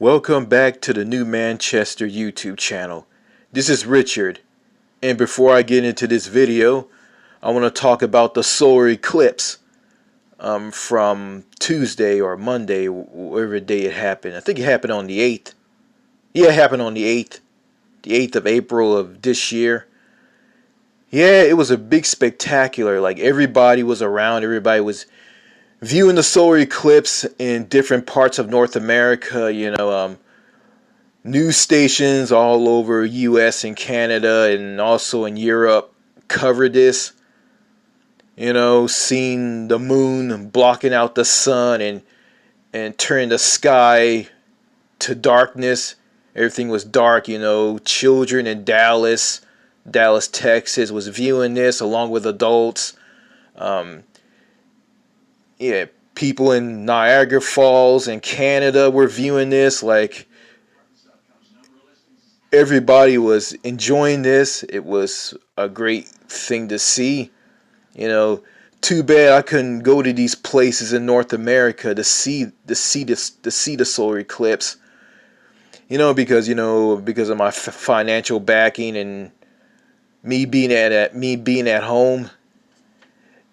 Welcome back to the New Manchester YouTube channel. This is Richard, and before I get into this video, I want to talk about the solar eclipse from Tuesday or Monday, whatever day it happened. I think it happened on the 8th. Yeah, it happened on the 8th of April of this year. Yeah, it was a big spectacular. Like everybody was around, everybody was viewing the solar eclipse in different parts of North America. News stations all over US and Canada and also in Europe covered this. Seeing the moon blocking out the sun and turning the sky to darkness. Everything was dark. Children in Dallas, Texas was viewing this along with adults. Um, yeah, people in Niagara Falls and Canada were viewing this. Like everybody was enjoying this. It was a great thing to see. You know, Too bad I couldn't go to these places in North America to see the solar eclipse. Because of my financial backing and me being at home.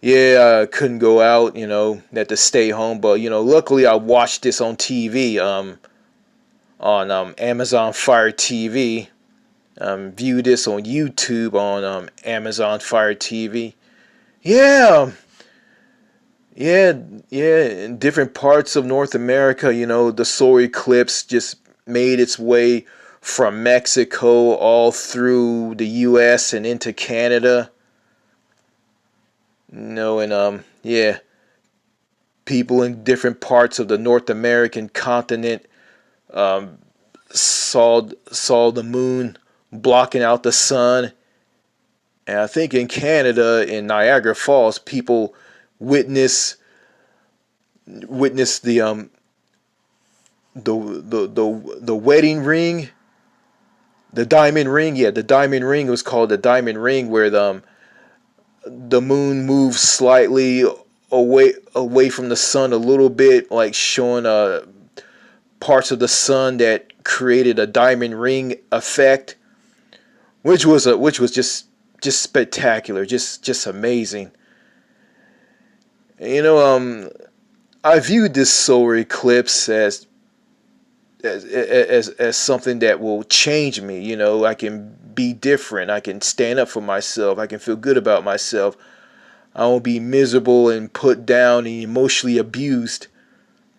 Yeah, I couldn't go out. Had to stay home. But luckily I watched this on TV. On Amazon Fire TV. View this on YouTube on Amazon Fire TV. Yeah, yeah, yeah. In different parts of North America, the solar eclipse just made its way from Mexico all through the U.S. and into Canada. And yeah, people in different parts of the North American continent um, saw the moon blocking out the sun. And I think in Canada, in Niagara Falls, people witness witness the wedding ring, the diamond ring. Yeah, the diamond ring was called the diamond ring, where the moon moves slightly away from the sun a little bit, like showing parts of the sun that created a diamond ring effect, which was just spectacular, just amazing. You know, I viewed this solar eclipse as something that will change me. I can be different. I can stand up for myself. I can feel good about myself. I won't be miserable and put down and emotionally abused.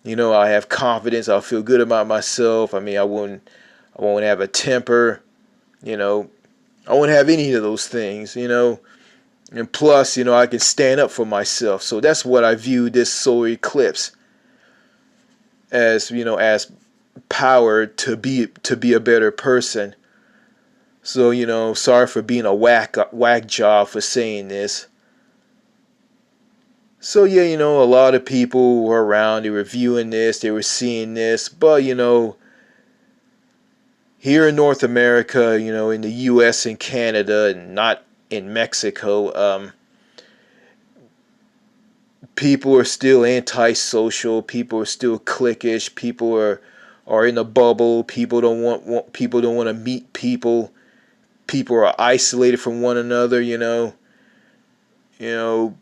I have confidence. I'll feel good about myself. I mean, I won't have a temper. You know, I won't have any of those things. And plus, I can stand up for myself. So that's what I view this solar eclipse as power to be a better person. So, sorry for being a whack job for saying this. So yeah, a lot of people were around, they were viewing this, they were seeing this, but here in North America, in the US and Canada and not in Mexico, people are still antisocial, people are still cliquish, people are in a bubble, people don't want to meet people. People are isolated from one another, You know, yeah,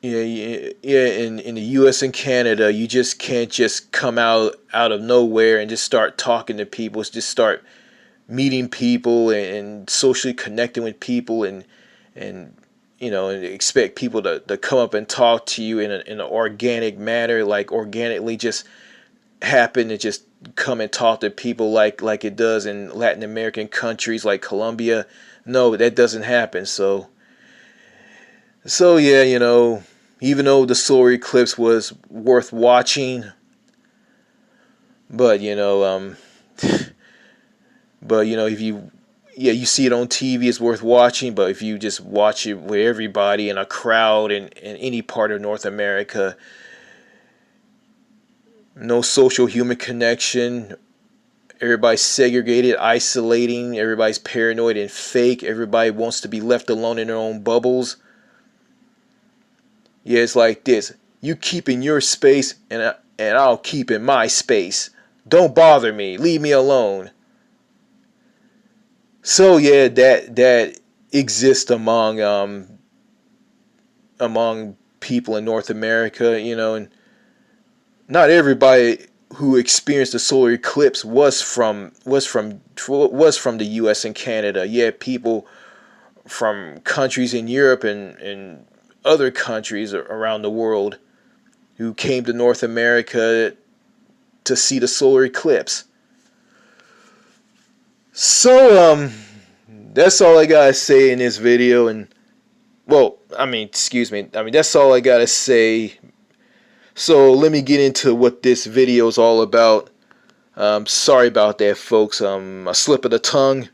yeah, yeah. In the U.S. and Canada, you just can't just come out of nowhere and just start talking to people. Just start meeting people and socially connecting with people and and expect people to come up and talk to you in an organic manner, like organically just happen to just come and talk to people like it does in Latin American countries like Colombia. No, that doesn't happen. So yeah, even though the solar eclipse was worth watching, but if you see it on TV, it's worth watching. But if you just watch it with everybody in a crowd in any part of North America, no social human connection, everybody's segregated, isolating, everybody's paranoid and fake, everybody wants to be left alone in their own bubbles. Yeah, it's like this. You keep in your space, and I'll keep in my space. Don't bother me. Leave me alone. So yeah, that exists among people in North America, and not everybody who experienced the solar eclipse was from the U.S. and Canada. Yeah, people from countries in Europe and other countries around the world who came to North America to see the solar eclipse. So that's all I gotta say in this video. And well, excuse me. That's all I gotta say. So let me get into what this video is all about. Sorry about that, folks. A slip of the tongue.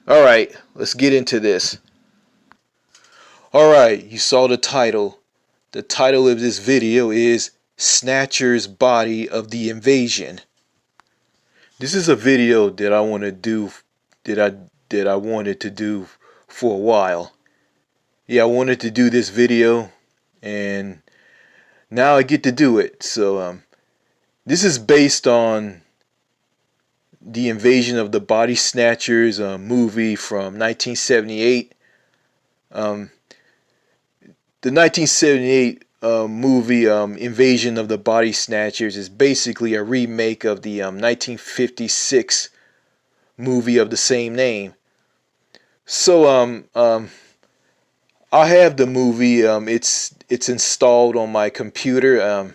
All right, let's get into this. All right, you saw the title. The title of this video is Snatchers Body of the Invasion. This is a video that I want to do that I wanted to do for a while. Yeah, I wanted to do this video, and now I get to do it. So this is based on the Invasion of the Body Snatchers movie from 1978. The 1978 movie Invasion of the Body Snatchers is basically a remake of the 1956 movie of the same name. So I have the movie. It's installed on my computer.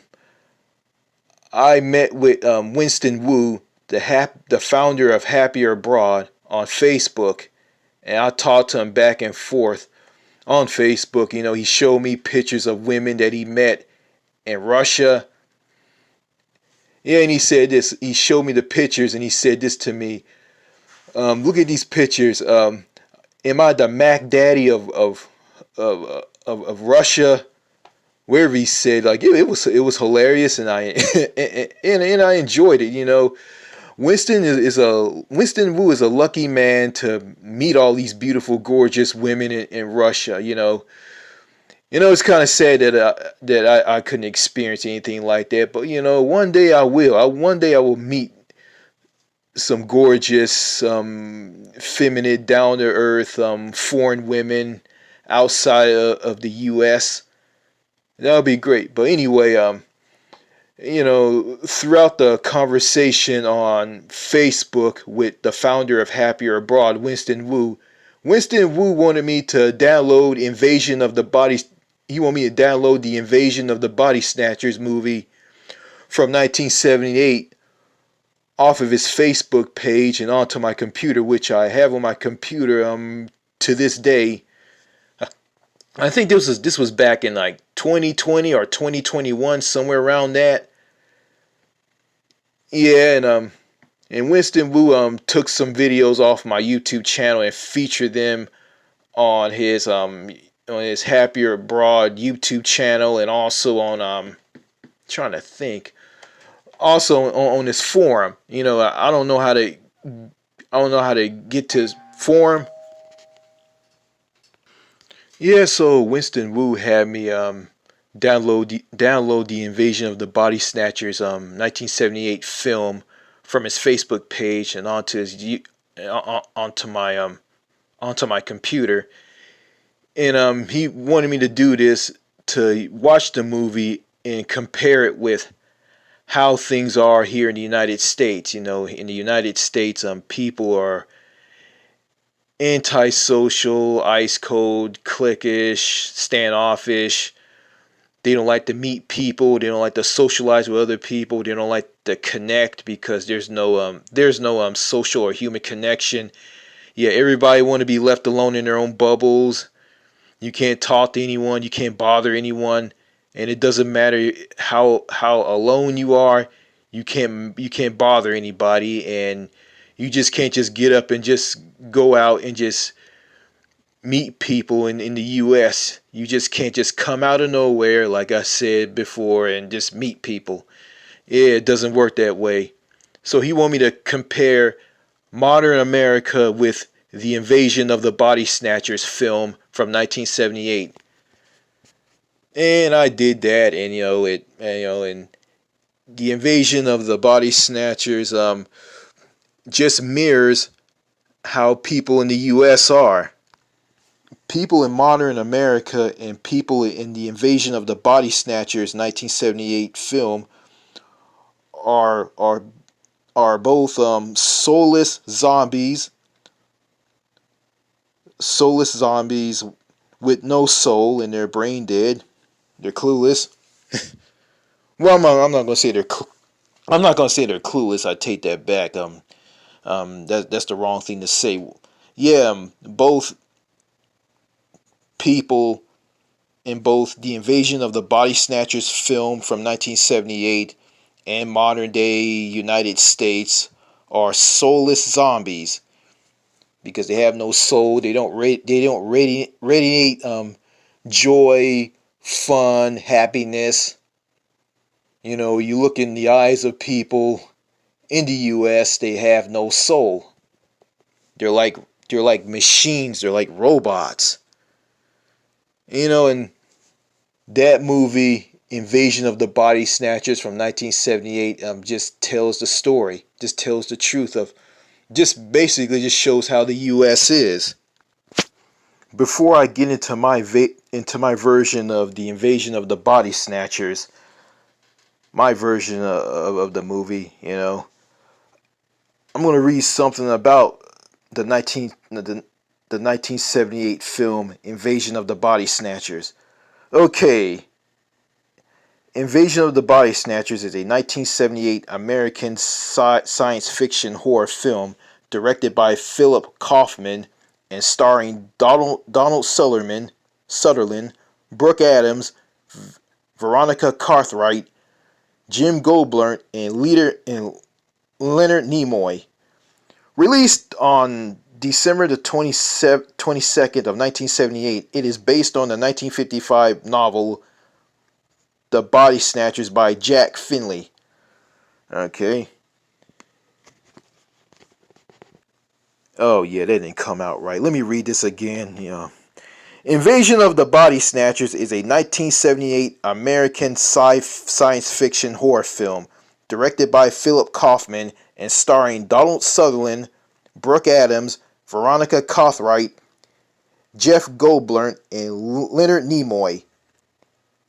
I met with Winston Wu, the founder of Happier Abroad, on Facebook, and I talked to him back and forth on Facebook. He showed me pictures of women that he met in Russia. Yeah, and he said this. He showed me the pictures, and he said this to me. Look at these pictures. Am I the Mac Daddy of Russia? Wherever he said, like it was hilarious, and I and I enjoyed it. Winston Wu is a lucky man to meet all these beautiful, gorgeous women in Russia. It's kind of sad that I couldn't experience anything like that. But one day I will. One day I will meet some gorgeous, feminine, down to earth, foreign women outside of the U.S. That would be great. But anyway, throughout the conversation on Facebook with the founder of Happier Abroad, Winston Wu wanted me to download Invasion of the Body. He wanted me to download the Invasion of the Body Snatchers movie from 1978 off of his Facebook page and onto my computer, which I have on my computer to this day. I think this was back in like 2020 or 2021, somewhere around that. Yeah, and Winston Wu took some videos off my YouTube channel and featured them on his Happier Abroad YouTube channel, and also on trying to think, also on his forum. I don't know how to get to his forum. Yeah, so Winston Wu had me download the Invasion of the Body Snatchers 1978 film from his Facebook page and onto my computer, and he wanted me to do this to watch the movie and compare it with how things are here in the United States. In the United States, people are antisocial, ice cold, cliquish, standoffish. They don't like to meet people. They don't like to socialize with other people. They don't like to connect because there's no social or human connection. Yeah, everybody want to be left alone in their own bubbles. You can't talk to anyone. You can't bother anyone, and it doesn't matter how alone you are. You can't bother anybody, and you just can't just get up and just go out and just meet people in the US. You just can't just come out of nowhere, like I said before, and just meet people. Yeah, it doesn't work that way. So he wanted me to compare modern America with the Invasion of the Body Snatchers film from 1978. And I did that, and and the invasion of the body snatchers just mirrors how people in the U.S. are. People in modern America and people in the invasion of the body snatchers 1978 film are are are both soulless zombies with no soul and their brain dead. They're clueless. Well, I'm not gonna say I'm not gonna say they're clueless. I take that back. That's the wrong thing to say. Yeah, both people in both the Invasion of the Body Snatchers film from 1978 and modern day United States are soulless zombies because they have no soul. They don't radiate joy, fun, happiness. You look in the eyes of people in the U.S. They have no soul. They're like they're like machines. They're like robots. And that movie, Invasion of the Body Snatchers from 1978, just tells the story. Just tells the truth of. Just basically just shows how the U.S. is. Before I get into my version of the Invasion of the Body Snatchers, my version of the movie, I'm gonna read something about the 1978 film Invasion of the Body Snatchers. Okay, Invasion of the Body Snatchers is a 1978 American science fiction horror film directed by Philip Kaufman and starring Donald Sutherland, Brooke Adams, Veronica Cartwright, Jim Goldberg, and Leonard Nimoy. Released on December the 22nd of 1978, it is based on the 1955 novel The Body Snatchers by Jack Finley. Okay. Oh yeah, that didn't come out right. Let me read this again. Invasion of the Body Snatchers is a 1978 American science fiction horror film directed by Philip Kaufman and starring Donald Sutherland, Brooke Adams, Veronica Cartwright, Jeff Goldblum, and Leonard Nimoy.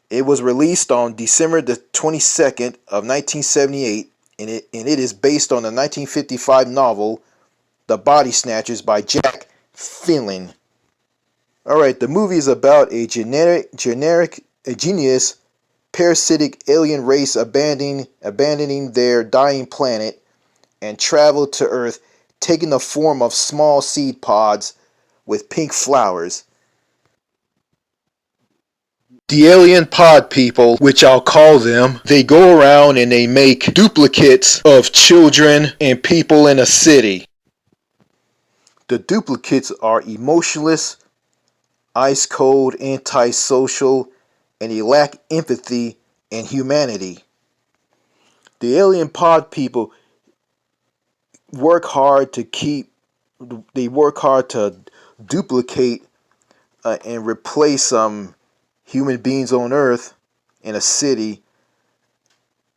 It was released on December the 22nd of 1978, and it is based on the 1955 novel The Body Snatchers by Jack Finley. Alright, the movie is about a genius parasitic alien race abandoning their dying planet and travel to Earth, taking the form of small seed pods with pink flowers. The alien pod people, which I'll call them, they go around and they make duplicates of children and people in a city. The duplicates are emotionless, ice cold, antisocial, and they lack empathy and humanity. The alien pod people work hard to keep they work hard to duplicate and replace human beings on Earth in a city.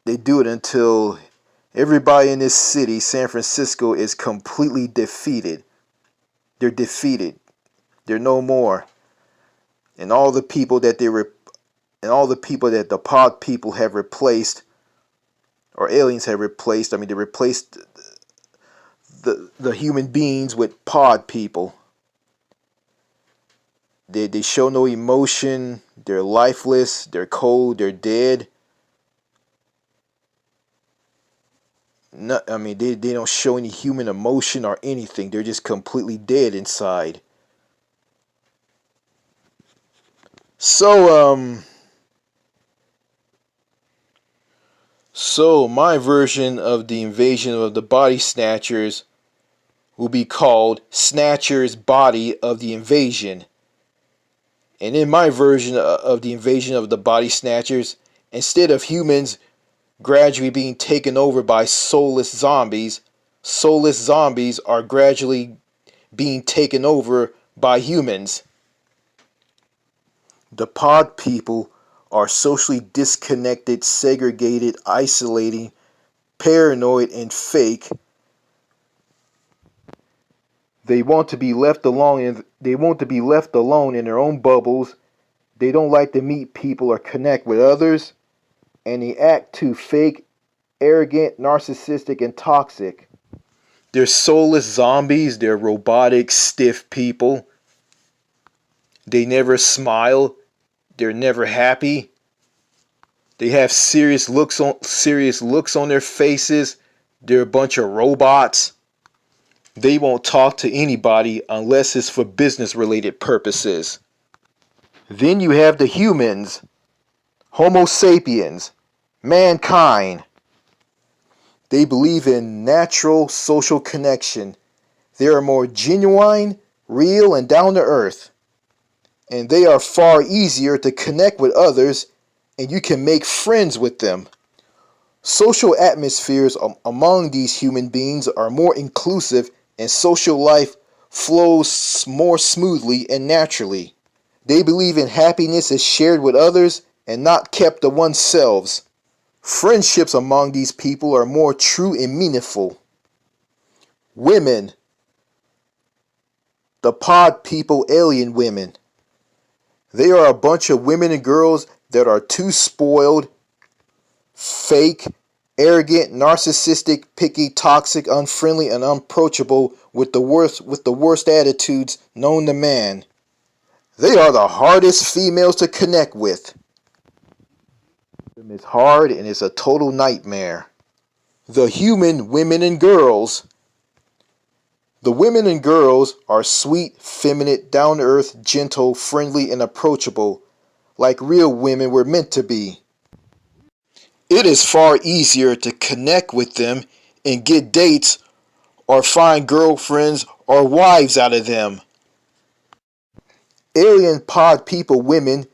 They do it until everybody in this city, San Francisco, is completely defeated. They're defeated. They're no more. And all the people that the pod people have replaced, or aliens have replaced. I mean, they replaced the human beings with pod people. They show no emotion. They're lifeless. They're cold. They're dead. No, I mean, they don't show any human emotion or anything. They're just completely dead inside. So my version of the Invasion of the Body Snatchers will be called Snatchers Body of the Invasion. And in my version of the Invasion of the Body Snatchers, instead of humans gradually being taken over by soulless zombies are gradually being taken over by humans. The pod people are socially disconnected, segregated, isolating, paranoid, and fake. They want to be left alone in their own bubbles. They don't like to meet people or connect with others, and they act too fake, arrogant, narcissistic, and toxic. They're soulless zombies, they're robotic, stiff people. They never smile, they're never happy. They have serious looks on their faces. They're a bunch of robots. They won't talk to anybody unless it's for business related purposes. Then you have the humans, Homo sapiens, mankind. They believe in natural social connection. They are more genuine, real, and down to earth. And they are far easier to connect with others, and you can make friends with them. Social atmospheres among these human beings are more inclusive, and social life flows more smoothly and naturally. They believe in happiness is shared with others and not kept to oneself. Friendships among these people are more true and meaningful. Women, the pod people, alien women. They are a bunch of women and girls that are too spoiled, fake, arrogant, narcissistic, picky, toxic, unfriendly, and unapproachable with the worst attitudes known to man. They are the hardest females to connect with. It's hard and it's a total nightmare. The human women and girls. The women and girls are sweet, feminine, down-to-earth, gentle, friendly, and approachable, like real women were meant to be. It is far easier to connect with them and get dates or find girlfriends or wives out of them. Alien pod people women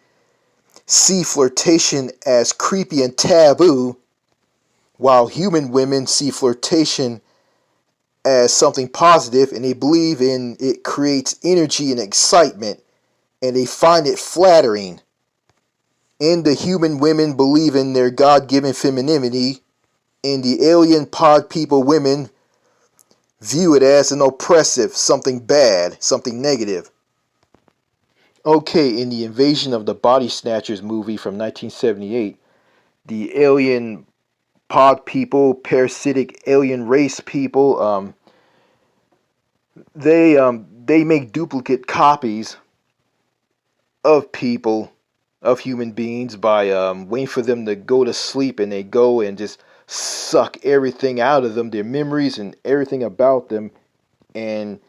see flirtation as creepy and taboo, while human women see flirtation as something positive and they believe in it creates energy and excitement and they find it flattering. And the human women believe in their God-given femininity, and the alien pod people women view it as an oppressive, something bad, something negative. Okay, in the Invasion of the Body Snatchers movie from 1978, the alien pod people, parasitic alien race people, they make duplicate copies of people, of human beings by waiting for them to go to sleep, and they go and just suck everything out of them, their memories and everything about them, and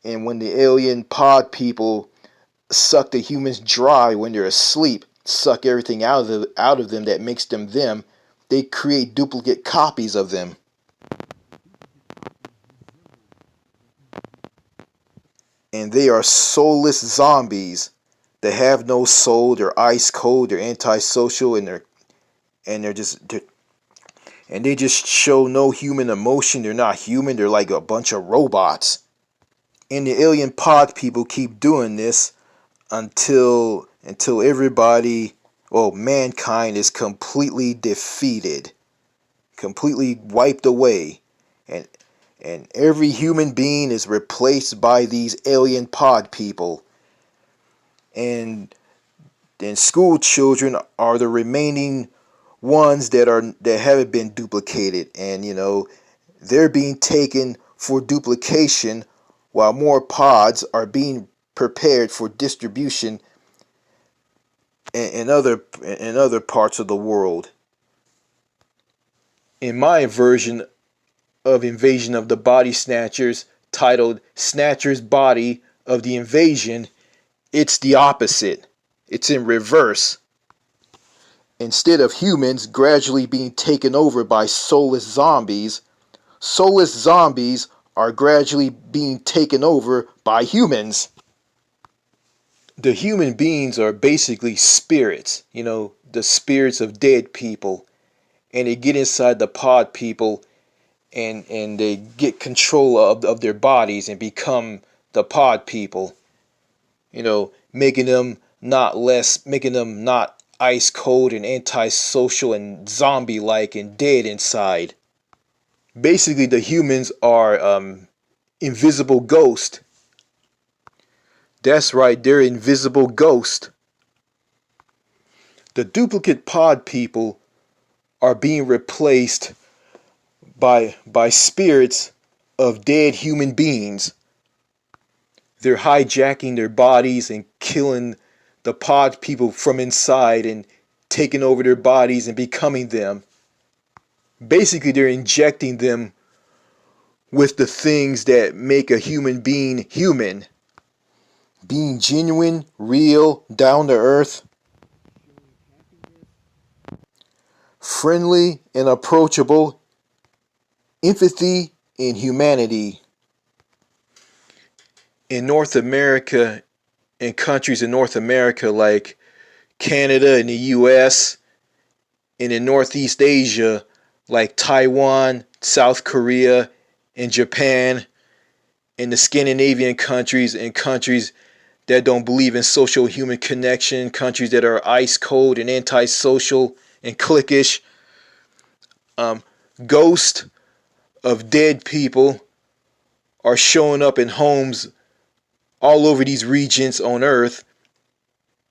when the alien pod people suck the humans dry when they're asleep, suck everything out of them that makes them, they create duplicate copies of them. And they are soulless zombies. They have no soul, they're ice cold, they're antisocial, and they just show no human emotion. They're not human, they're like a bunch of robots. And the alien pod people keep doing this until everybody, well, mankind is completely defeated, completely wiped away, and every human being is replaced by these alien pod people. And then school children are the remaining ones that haven't been duplicated, and they're being taken for duplication while more pods are being prepared for distribution in other parts of the world. In my version of Invasion of the Body Snatchers, titled Snatchers Body of the Invasion, it's the opposite. It's in reverse. Instead of humans gradually being taken over by soulless zombies are gradually being taken over by humans. The human beings are basically spirits, the spirits of dead people, and they get inside the pod people, and they get control of their bodies and become the pod people, making them not less, making them not ice cold and antisocial and zombie like and dead inside. Basically, the humans are invisible ghosts. That's right, they're invisible ghosts. The duplicate pod people are being replaced by spirits of dead human beings. They're hijacking their bodies and killing the pod people from inside and taking over their bodies and becoming them. Basically, they're injecting them with the things that make a human being human. Being genuine, real, down to earth, friendly and approachable, empathy and humanity. In North America, in countries in North America like Canada and the US, and in Northeast Asia like Taiwan, South Korea, and Japan, in the Scandinavian countries and countries that don't believe in social human connection, countries that are ice cold and antisocial and cliquish, ghosts of dead people are showing up in homes all over these regions on Earth,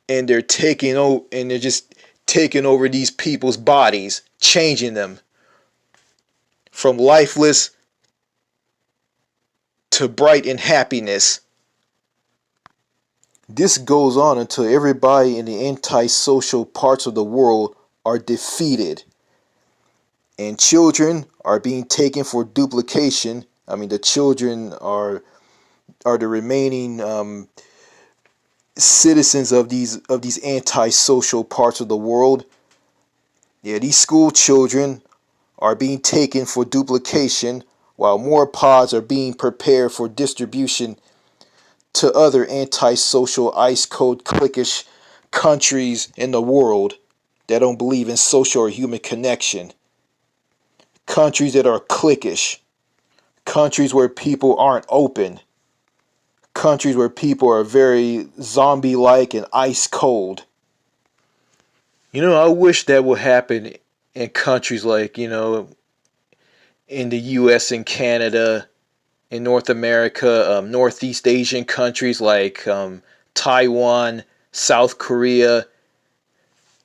and they're just taking over these people's bodies, changing them from lifeless to bright and happiness. This goes on until everybody in the antisocial parts of the world are defeated, and children are being taken for duplication. I mean, the children are the remaining citizens of these antisocial parts of the world. Yeah, these school children are being taken for duplication, while more pods are being prepared for distribution to other antisocial, ice cold, cliquish countries in the world that don't believe in social or human connection. Countries that are cliquish. Countries where people aren't open. Countries where people are very zombie like and ice cold. I wish that would happen in countries like, in the US and Canada, in North America, Northeast Asian countries like Taiwan, South Korea,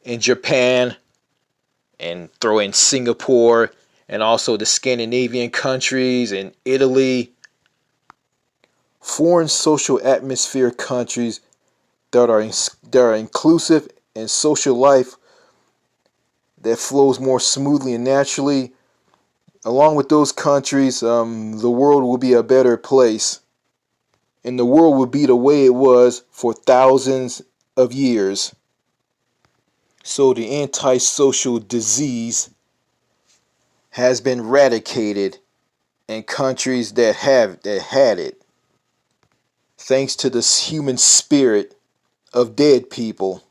and Japan, and throw in Singapore, and also the Scandinavian countries and Italy. Foreign social atmosphere countries that are inclusive and social life that flows more smoothly and naturally. Along with those countries, the world will be a better place. And the world will be the way it was for thousands of years. So the antisocial disease has been eradicated in countries that had it, thanks to the human spirit of dead people.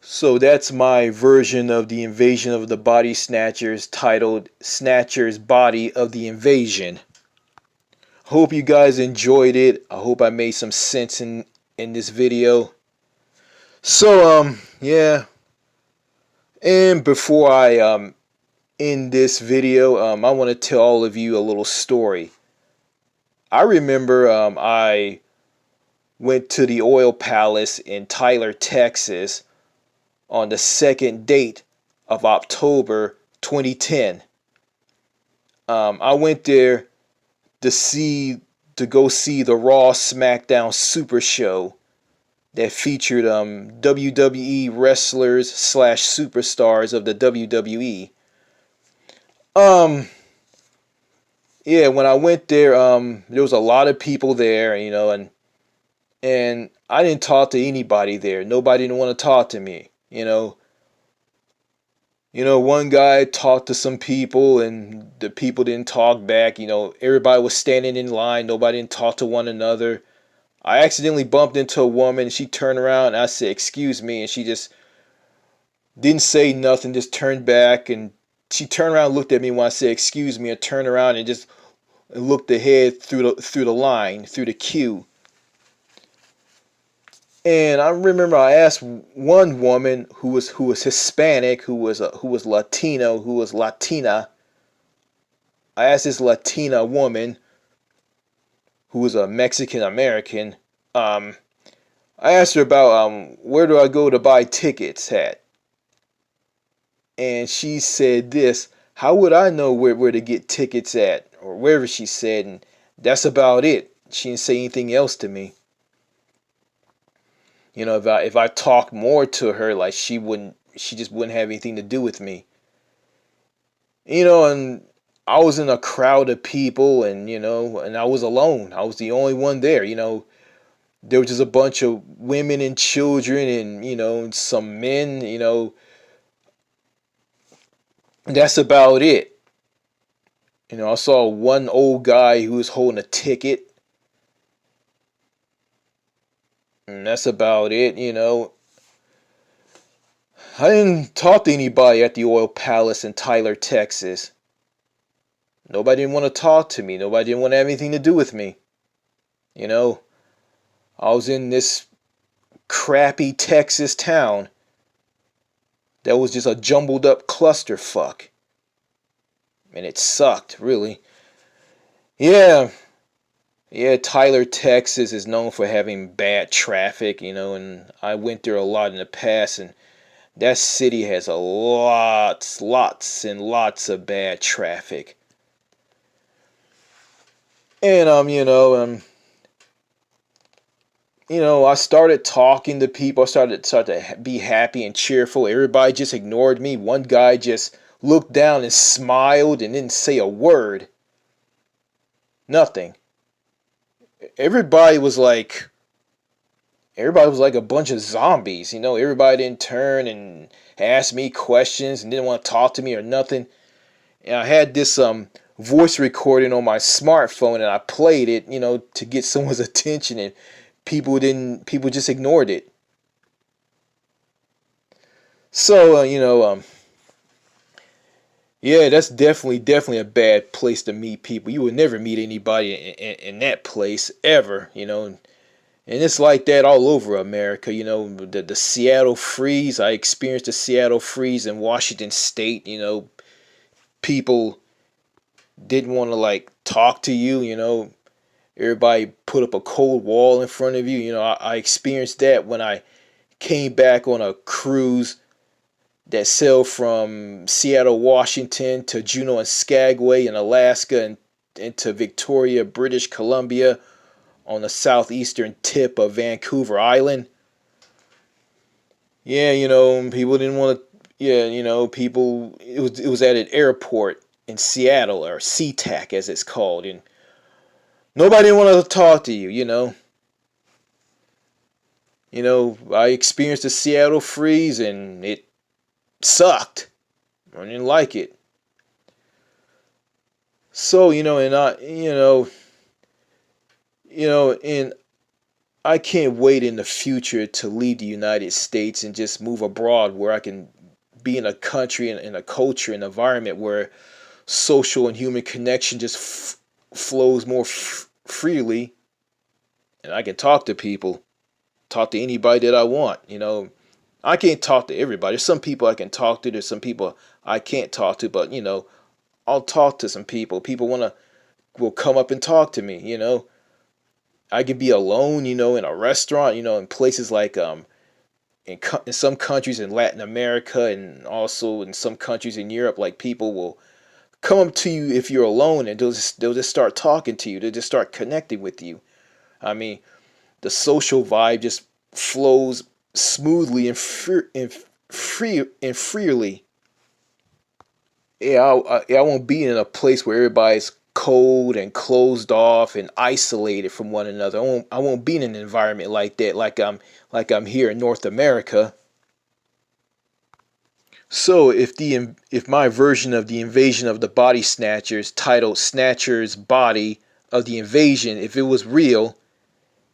So that's my version of the invasion of the body snatchers, titled Snatchers Body of the Invasion. Hope you guys enjoyed it. I hope I made some sense in this video. So yeah. And before I end this video, I want to tell all of you a little story. I remember I went to the oil palace in Tyler, Texas on the second date of October 2010. I went there to go see the Raw SmackDown Super Show that featured WWE wrestlers slash superstars of the WWE. Yeah, when I went there, there was a lot of people there, and I didn't talk to anybody there. Nobody didn't want to talk to me, one guy talked to some people and the people didn't talk back. Everybody was standing in line. Nobody didn't talk to one another. I accidentally bumped into a woman and she turned around and I said, "Excuse me." And she just didn't say nothing, just turned back, and she turned around and looked at me when I said, "Excuse me," and turned around and just looked ahead through the line, through the queue. And I remember I asked one woman who was Hispanic, who was Latino, who was Latina. I asked this Latina woman who was a Mexican American. Um, I asked her about where do I go to buy tickets at, and she said this. How would I know where to get tickets at, or wherever she said, and that's about it. She didn't say anything else to me. You know, if I talked more to her, like she just wouldn't have anything to do with me. You know, and I was in a crowd of people, and and I was alone. I was the only one there. There was just a bunch of women and children, and and some men. And that's about it. I saw one old guy who was holding a ticket, and that's about it. I didn't talk to anybody at the oil palace in Tyler, Texas. Nobody didn't want to talk to me. Nobody didn't want to have anything to do with me. You know, I was in this crappy Texas town that was just a jumbled up clusterfuck. And it sucked, really. Yeah, yeah, Tyler, Texas is known for having bad traffic, and I went there a lot in the past, and that city has lots and lots of bad traffic. And I started talking to people. I started to be happy and cheerful. Everybody just ignored me. One guy just looked down and smiled and didn't say a word. Nothing. Everybody was like a bunch of zombies. Everybody didn't turn and ask me questions and didn't want to talk to me or nothing. And I had this voice recording on my smartphone, and I played it, to get someone's attention, and people just ignored it. So, yeah, that's definitely a bad place to meet people. You would never meet anybody in that place ever, and it's like that all over America. The Seattle freeze. I experienced the Seattle freeze in Washington State. People didn't want to like talk to you. Everybody put up a cold wall in front of you. I experienced that when I came back on a cruise that sailed from Seattle, Washington to Juneau and Skagway in Alaska, and into Victoria, British Columbia on the southeastern tip of Vancouver Island. Yeah, people didn't want to. Yeah, people. It was at an airport in Seattle, or SeaTac as it's called, and nobody wanted to talk to you. I experienced the Seattle freeze, and it sucked. I didn't like it. So, and and I can't wait in the future to leave the United States and just move abroad, where I can be in a country and in a culture and environment where social and human connection just flows more freely, and I can talk to people, talk to anybody that I want. I can't talk to everybody. There's some people I can talk to. There's some people I can't talk to. But I'll talk to some people. People will come up and talk to me. I can be alone. In a restaurant. In places like in some countries in Latin America, and also in some countries in Europe, like people will come up to you if you're alone, and they'll just start talking to you. They'll just start connecting with you. I mean, the social vibe just flows smoothly and freely. Yeah, I won't be in a place where everybody's cold and closed off and isolated from one another. I won't be in an environment like that, like I'm here in North America. So if my version of the invasion of the body snatchers, titled Snatchers Body of the Invasion, if it was real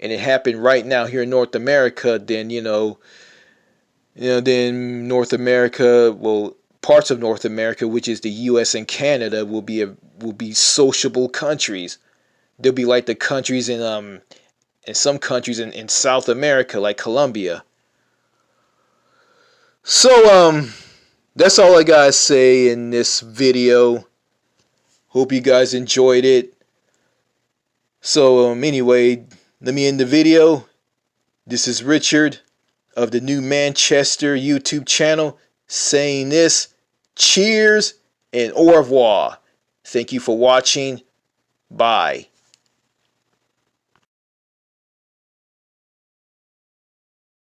and it happened right now here in North America, then then North America, well, parts of North America, which is the U.S. and Canada, will be sociable countries. They'll be like the countries in in some countries in South America, like Colombia. So, that's all I gotta say in this video. Hope you guys enjoyed it. So, anyway, let me end the video. This is Richard of the New Manchester YouTube channel saying this. Cheers and au revoir. Thank you for watching. Bye.